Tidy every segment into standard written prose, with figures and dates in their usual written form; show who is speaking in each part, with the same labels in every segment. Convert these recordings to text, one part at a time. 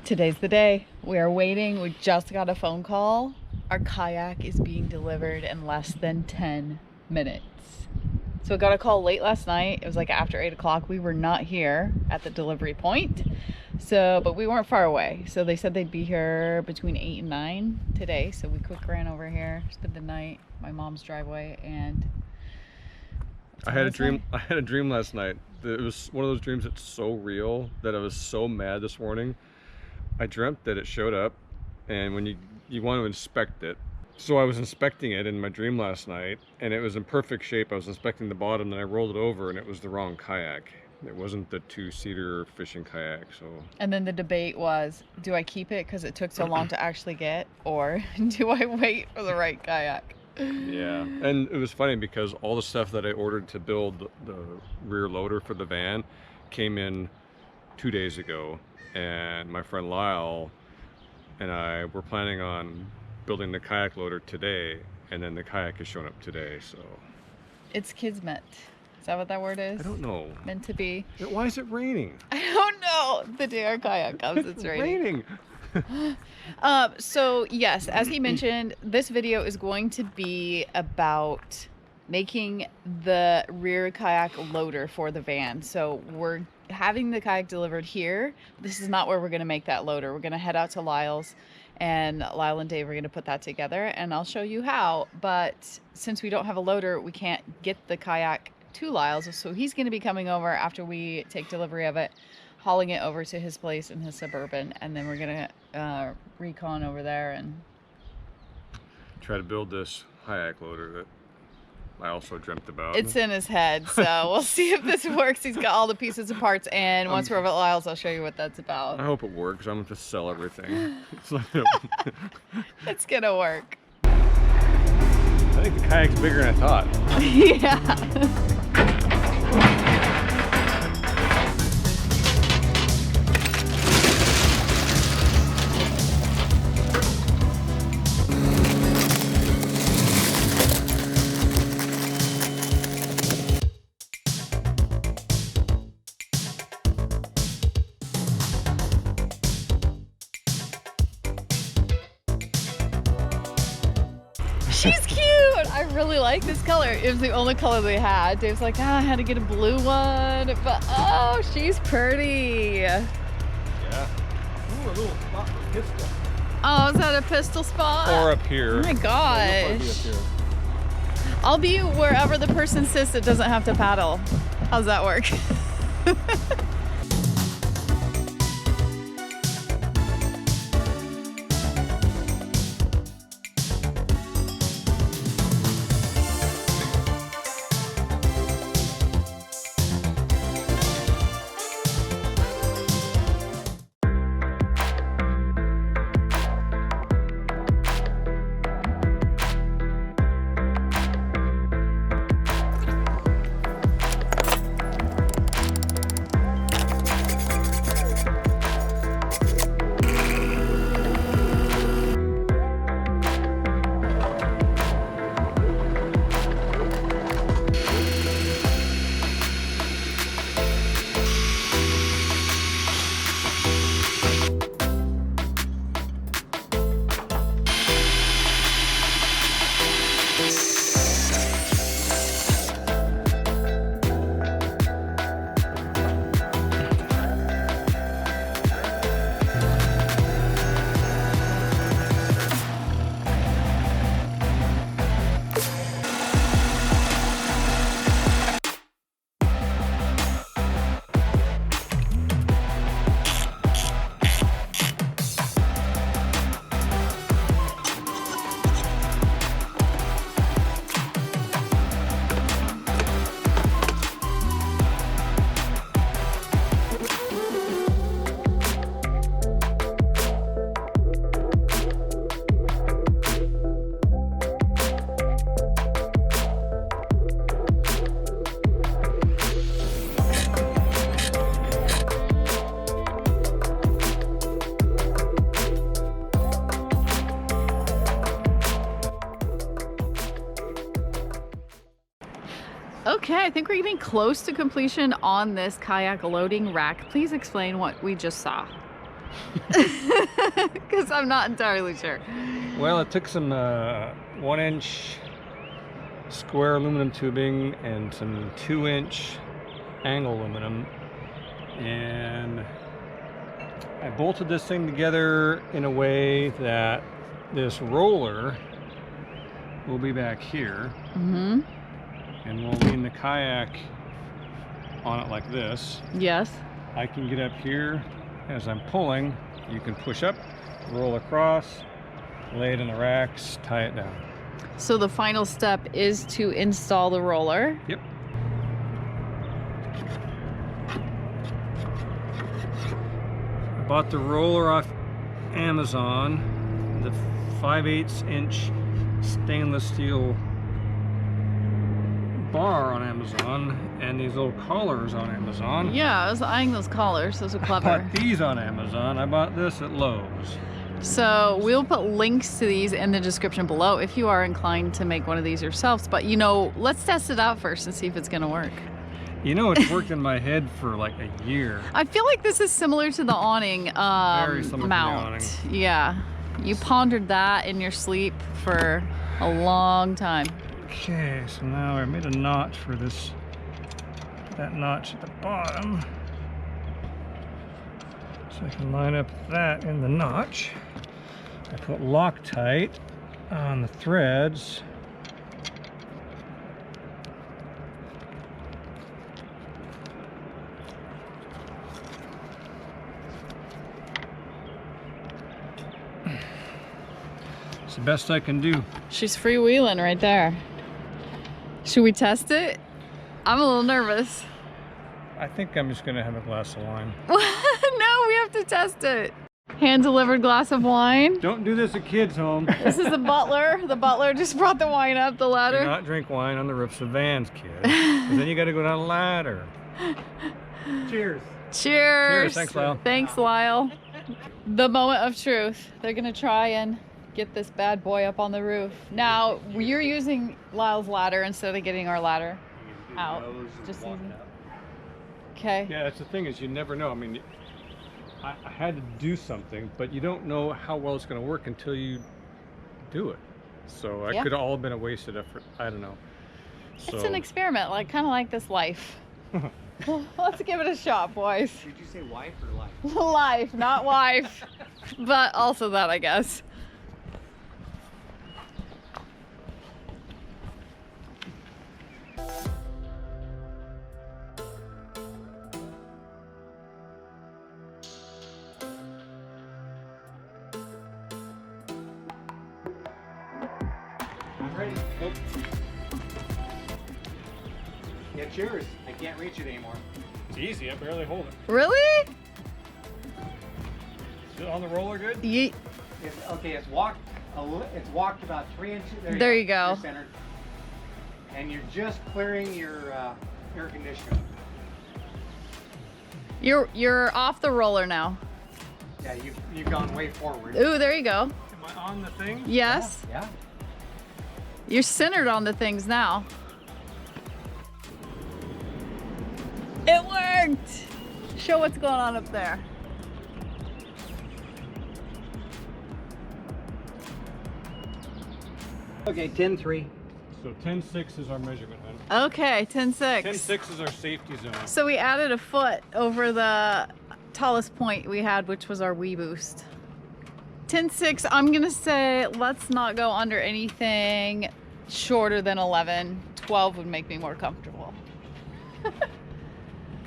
Speaker 1: Today's the day. We are waiting. We just got a phone call. Our kayak is being delivered in less than 10 minutes. So I got a call late last night. It was like after 8 o'clock. We were not here at the delivery point. But we weren't far away. So they said they'd be here between 8 and 9 today. So we quick ran over here, spent the night, my mom's driveway, and
Speaker 2: I had a dream last night. It was one of those dreams that's so real that I was so mad this morning. I dreamt that it showed up, and when you want to inspect it. So I was inspecting it in my dream last night, and it was in perfect shape. I was inspecting the bottom, and I rolled it over, and it was the wrong kayak. It wasn't the 2-seater fishing kayak. So.
Speaker 1: And then the debate was, do I keep it because it took so long to actually get, or do I wait for the right kayak?
Speaker 2: Yeah, and it was funny because all the stuff that I ordered to build the rear loader for the van came in 2 days ago, and my friend Lyle and I were planning on building the kayak loader today, and then the kayak is showing up today. So
Speaker 1: it's kismet. Is that what that word is?
Speaker 2: I don't know.
Speaker 1: Meant to be.
Speaker 2: Why is it raining?
Speaker 1: I don't know. The day our kayak comes, it's raining. So yes, as he mentioned, this video is going to be about making the rear kayak loader for the van. So we're having the kayak delivered here. This is not where we're going to make that loader. We're going to head out to Lyle's, and Lyle and Dave are going to put that together, and I'll show you how. But since we don't have a loader, we can't get the kayak to Lyle's, so he's going to be coming over after we take delivery of it, hauling it over to his place in his Suburban, and then we're going to recon over there and
Speaker 2: try to build this kayak loader that I also dreamt about.
Speaker 1: It's in his head, so we'll see if this works. He's got all the pieces and parts, and once we're over at Lyle's, I'll show you what that's about.
Speaker 2: I hope it works. I'm going to sell everything.
Speaker 1: It's gonna work.
Speaker 2: I think the kayak's bigger than I thought.
Speaker 1: Yeah. She's cute. I really like this color. It was the only color they had. Dave's like, I had to get a blue one, but oh, she's pretty.
Speaker 2: Yeah. Ooh, a little spot for pistol.
Speaker 1: Oh, is that a pistol spot?
Speaker 2: Or up here.
Speaker 1: Oh my gosh.
Speaker 2: Yeah,
Speaker 1: I'll be wherever the person sits that doesn't have to paddle. How's that work? Okay, I think we're getting close to completion on this kayak loading rack. Please explain what we just saw. Because I'm not entirely sure.
Speaker 2: Well, it took some 1-inch square aluminum tubing and some 2-inch angle aluminum, and I bolted this thing together in a way that this roller will be back here, and we'll lean the kayak on it like this.
Speaker 1: Yes.
Speaker 2: I can get up here as I'm pulling. You can push up, roll across, lay it in the racks, tie it down.
Speaker 1: So the final step is to install the roller.
Speaker 2: Yep. I bought the roller off Amazon, the 5/8 inch stainless steel bar on Amazon, and these little collars on Amazon.
Speaker 1: Yeah, I was eyeing those collars. Those are
Speaker 2: I
Speaker 1: clever.
Speaker 2: bought these on Amazon. I bought this at Lowe's.
Speaker 1: So we'll put links to these in the description below if you are inclined to make one of these yourselves. But you know, let's test it out first and see if it's gonna work.
Speaker 2: You know, it's worked in my head for like a year.
Speaker 1: I feel like this is similar to the awning
Speaker 2: Very similar
Speaker 1: mount.
Speaker 2: to the awning.
Speaker 1: Yeah, you pondered that in your sleep for a long time.
Speaker 2: Okay, so now I made a notch for this, that notch at the bottom. So I can line up that in the notch. I put Loctite on the threads. It's the best I can do.
Speaker 1: She's freewheeling right there. Should we test it? I'm a little nervous.
Speaker 2: I think I'm just gonna have a glass of wine.
Speaker 1: No, we have to test it. Hand-delivered glass of wine.
Speaker 2: Don't do this at kids' home.
Speaker 1: This is the butler. The butler just brought the wine up the
Speaker 2: Do
Speaker 1: ladder.
Speaker 2: not drink wine on the roofs of vans, kid. 'Cause then you gotta go down a ladder. Cheers.
Speaker 1: Cheers.
Speaker 2: Cheers, thanks, Lyle.
Speaker 1: Thanks, Lyle. The moment of truth. They're gonna try and get this bad boy up on the roof. Now, you're using Lyle's ladder instead of getting our ladder out. Just using... Okay.
Speaker 2: Yeah, that's the thing, is you never know. I mean, I had to do something, but you don't know how well it's going to work until you do it. So it
Speaker 1: Yeah.
Speaker 2: could have all been a wasted effort. I don't know. So,
Speaker 1: It's an experiment, like kind of like this life. Let's give it a shot, boys.
Speaker 3: Did you say wife or life?
Speaker 1: Life, not wife. But also that, I guess.
Speaker 3: I'm ready. Nope. Yeah, cheers. I can't reach it anymore.
Speaker 2: it's easy. I barely hold it.
Speaker 1: Really?
Speaker 2: Is it on the roller good?
Speaker 1: Yeet.
Speaker 3: It's walked. It's walked about 3 inches.
Speaker 1: There you go.
Speaker 3: You're centered. And you're just clearing your air conditioner.
Speaker 1: You're off the roller now.
Speaker 3: Yeah, you've gone way forward.
Speaker 1: Ooh, there you go.
Speaker 2: Am I on the thing?
Speaker 1: Yes.
Speaker 3: Yeah.
Speaker 1: You're centered on the things now. It worked! Show what's going on up there.
Speaker 3: Okay, 10-3.
Speaker 2: So 10.6 is our measurement, then.
Speaker 1: Okay, 10-6.
Speaker 2: 10.6 is our safety zone.
Speaker 1: So we added a foot over the tallest point we had, which was our wee boost. 10-6, I'm gonna say let's not go under anything shorter than 11. 12 would make me more comfortable.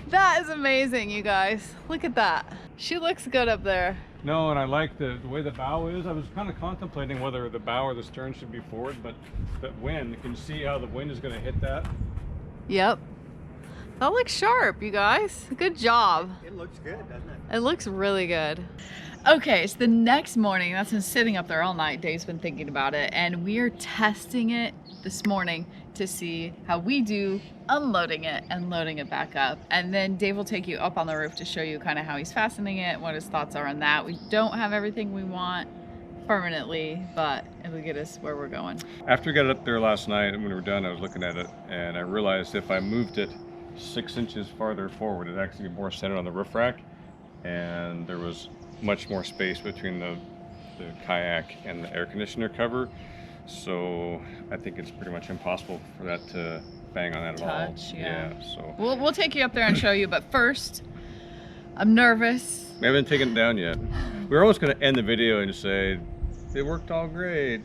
Speaker 1: That is amazing, you guys. Look at that. She looks good up there.
Speaker 2: No, and I like the way the bow is. I was kind of contemplating whether the bow or the stern should be forward, but that wind, you can see how the wind is going to hit that.
Speaker 1: Yep. That looks sharp, you guys. Good job.
Speaker 3: It looks good, doesn't it?
Speaker 1: It looks really good. Okay, so the next morning, that's been sitting up there all night. Dave's been thinking about it, and we are testing it this morning to see how we do unloading it and loading it back up. And then Dave will take you up on the roof to show you kind of how he's fastening it, what his thoughts are on that. We don't have everything we want permanently, but it'll get us where we're going.
Speaker 2: After we got it up there last night and when we were done, I was looking at it and I realized if I moved it 6 inches farther forward, it'd actually be more centered on the roof rack. And there was much more space between the kayak and the air conditioner cover. So I think it's pretty much impossible for that to bang on that at all.
Speaker 1: Yeah.
Speaker 2: So
Speaker 1: we'll take you up there and show you, but first, I'm nervous.
Speaker 2: We haven't taken it down yet. We were almost going to end the video and say, it worked all great.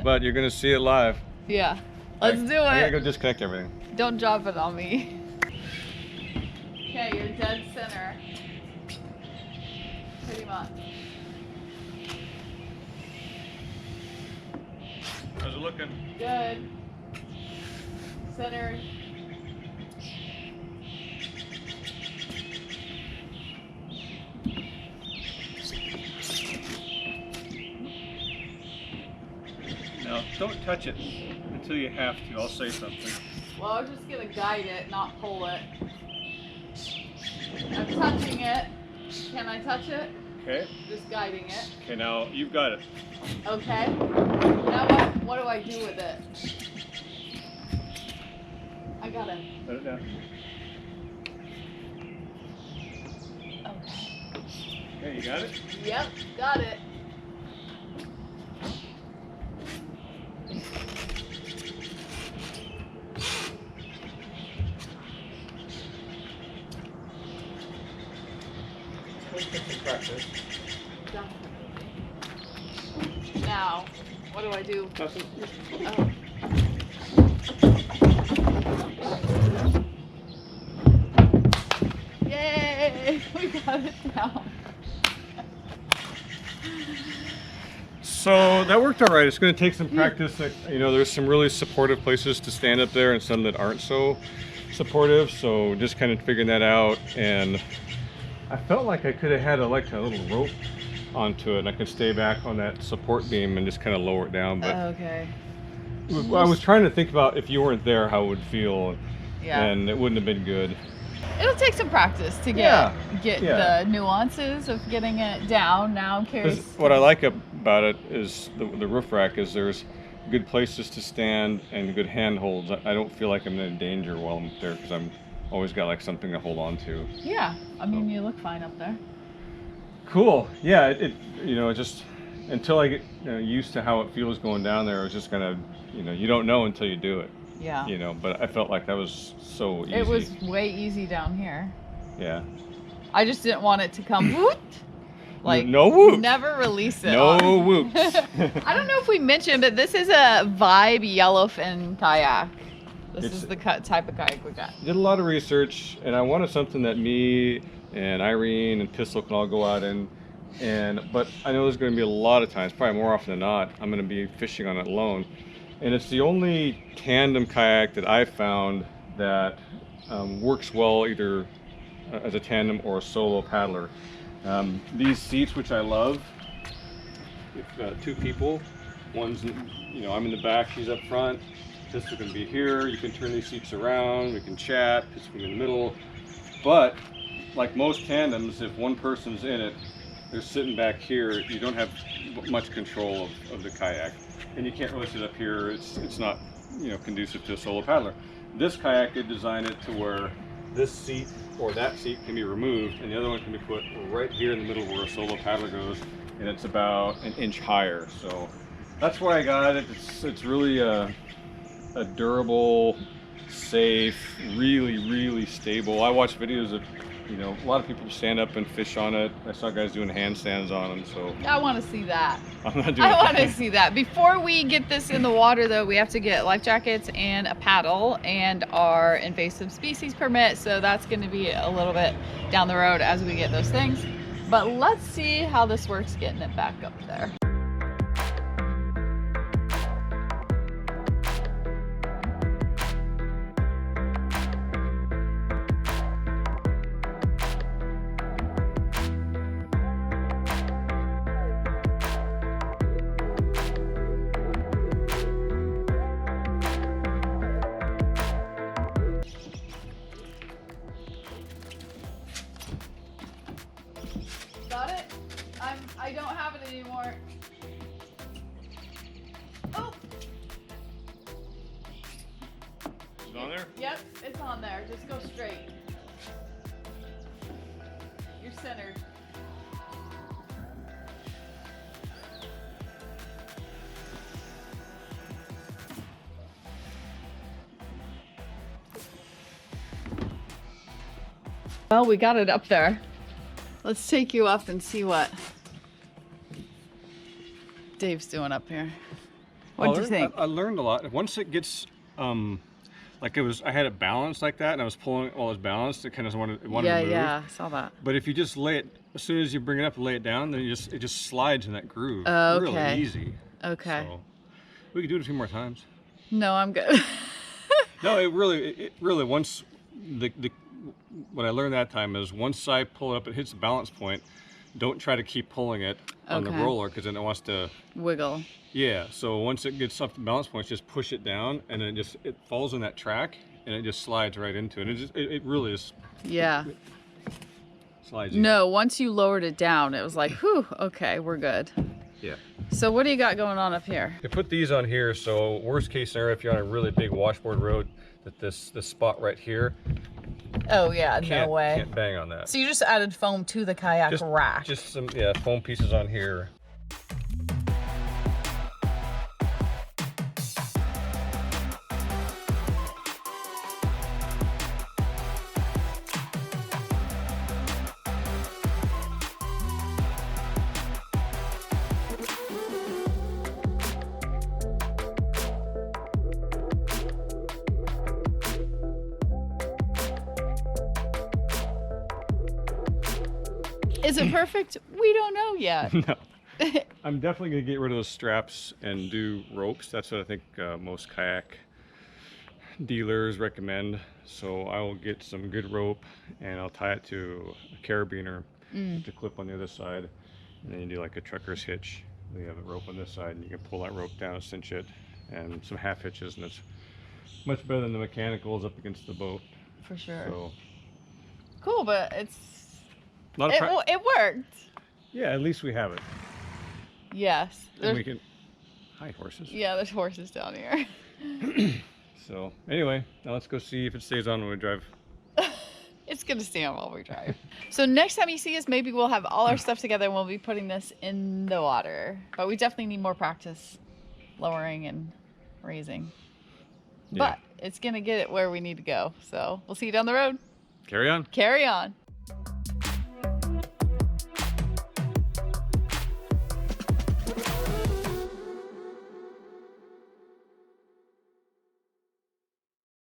Speaker 2: But you're going to see it live.
Speaker 1: Yeah. Let's do it.
Speaker 2: I gotta go disconnect everything.
Speaker 1: Don't drop it on me. Okay, you're dead center. Pretty much.
Speaker 2: How's it looking?
Speaker 1: Good. Center.
Speaker 2: No, don't touch it until you have to. I'll say something.
Speaker 1: Well, I'm just gonna guide it, not pull it. I'm touching it. Can I touch it?
Speaker 2: Okay.
Speaker 1: Just guiding it.
Speaker 2: Okay, now you've got it.
Speaker 1: Okay. Now what do I do with it? I got it.
Speaker 2: Let it down.
Speaker 1: Okay.
Speaker 2: Okay, you got it?
Speaker 1: Yep, got it.
Speaker 2: Practice.
Speaker 1: Now, what do I do?
Speaker 2: Nothing.
Speaker 1: Oh. Yay! We got it down.
Speaker 2: So that worked all right. It's going to take some practice. You know, there's some really supportive places to stand up there and some that aren't so supportive. So just kind of figuring that out. And I felt like I could have had a little rope onto it, and I could stay back on that support beam and just kind of lower it down. But
Speaker 1: Okay.
Speaker 2: I was trying to think about if you weren't there, how it would feel,
Speaker 1: Yeah.
Speaker 2: and it wouldn't have been good.
Speaker 1: It'll take some practice to get the nuances of getting it down. Now I'm curious.
Speaker 2: What I like about it is the roof rack is there's good places to stand and good handholds. I don't feel like I'm in danger while I'm there because I'm always got like something to hold on to.
Speaker 1: Yeah, I mean, you look fine up there.
Speaker 2: Cool. Yeah, it just until I get used to how it feels going down there, I was just gonna, you don't know until you do it.
Speaker 1: Yeah.
Speaker 2: But I felt like that was so easy.
Speaker 1: It was way easy down here.
Speaker 2: Yeah.
Speaker 1: I just didn't want it to come whoop. Like,
Speaker 2: no whoop.
Speaker 1: Never release it.
Speaker 2: No whoops.
Speaker 1: I don't know if we mentioned, but this is a Vibe Yellowfin kayak. This is the type of kayak we got.
Speaker 2: Did a lot of research, and I wanted something that me and Irene and Pistol can all go out in. But I know there's going to be a lot of times, probably more often than not, I'm going to be fishing on it alone. And it's the only tandem kayak that I've found that works well either as a tandem or a solo paddler. These seats, which I love, if two people, one's, I'm in the back, she's up front, Pistol can be here, you can turn these seats around, we can chat, Pistol can be in the middle. But like most tandems, if one person's in it, they're sitting back here, you don't have much control of the kayak. And you can't really sit up here, it's not conducive to a solo paddler. This kayak, they designed it to where this seat or that seat can be removed and the other one can be put right here in the middle where a solo paddler goes, and it's about an inch higher. So that's why I got it. It's really a durable, safe, really stable. I watch videos of a lot of people stand up and fish on it. I saw guys doing handstands on them. So
Speaker 1: I want to see that.
Speaker 2: I'm not doing
Speaker 1: I want to see that. Before we get this in the water, though, we have to get life jackets and a paddle and our invasive species permit. So that's going to be a little bit down the road as we get those things. But let's see how this works getting it back up there. Got it? I don't have it anymore. Oh!
Speaker 2: Is it on there?
Speaker 1: Yep, it's on there. Just go straight. You're centered. Well, we got it up there. Let's take you up and see what Dave's doing up here. What do you think?
Speaker 2: I learned a lot. Once it gets, like I had it balanced like that, and I was pulling it while it was balanced. It kind of wanted to move.
Speaker 1: Yeah, I saw that.
Speaker 2: But if you just lay it, as soon as you bring it up and lay it down, then it just slides in that groove.
Speaker 1: Oh, okay.
Speaker 2: Really easy.
Speaker 1: Okay.
Speaker 2: So we could do it a few more times.
Speaker 1: No, I'm good.
Speaker 2: No, it really once what I learned that time is once I pull it up, it hits the balance point. Don't try to keep pulling it on the roller because then it wants to
Speaker 1: wiggle.
Speaker 2: Yeah, so once it gets up to balance point, just push it down, and then it falls in that track, and it just slides right into it. It really is.
Speaker 1: Yeah.
Speaker 2: Slides.
Speaker 1: No, once you lowered it down, it was like, whew, okay, we're good.
Speaker 2: Yeah.
Speaker 1: So what do you got going on up here?
Speaker 2: I put these on here, so worst case scenario, if you're on a really big washboard road, that this spot right here.
Speaker 1: Oh yeah, no way.
Speaker 2: Can't bang on that.
Speaker 1: So you just added foam to the kayak rack.
Speaker 2: Just some foam pieces on here.
Speaker 1: Is it perfect? We don't know yet.
Speaker 2: No. I'm definitely going to get rid of those straps and do ropes. That's what I think most kayak dealers recommend. So I will get some good rope and I'll tie it to a carabiner to clip on the other side. And then you do like a trucker's hitch. You have a rope on this side and you can pull that rope down and cinch it, and some half hitches, and it's much better than the mechanicals up against the boat.
Speaker 1: For sure.
Speaker 2: So
Speaker 1: cool, but it worked.
Speaker 2: Yeah, at least we have it.
Speaker 1: Yes.
Speaker 2: And we can. Hi, horses.
Speaker 1: Yeah, there's horses down here.
Speaker 2: So anyway, now let's go see if it stays on when we drive.
Speaker 1: It's gonna stay on while we drive. So next time you see us, maybe we'll have all our stuff together and we'll be putting this in the water. But we definitely need more practice lowering and raising. Yeah. But it's gonna get it where we need to go. So we'll see you down the road.
Speaker 2: Carry on.
Speaker 1: Carry on.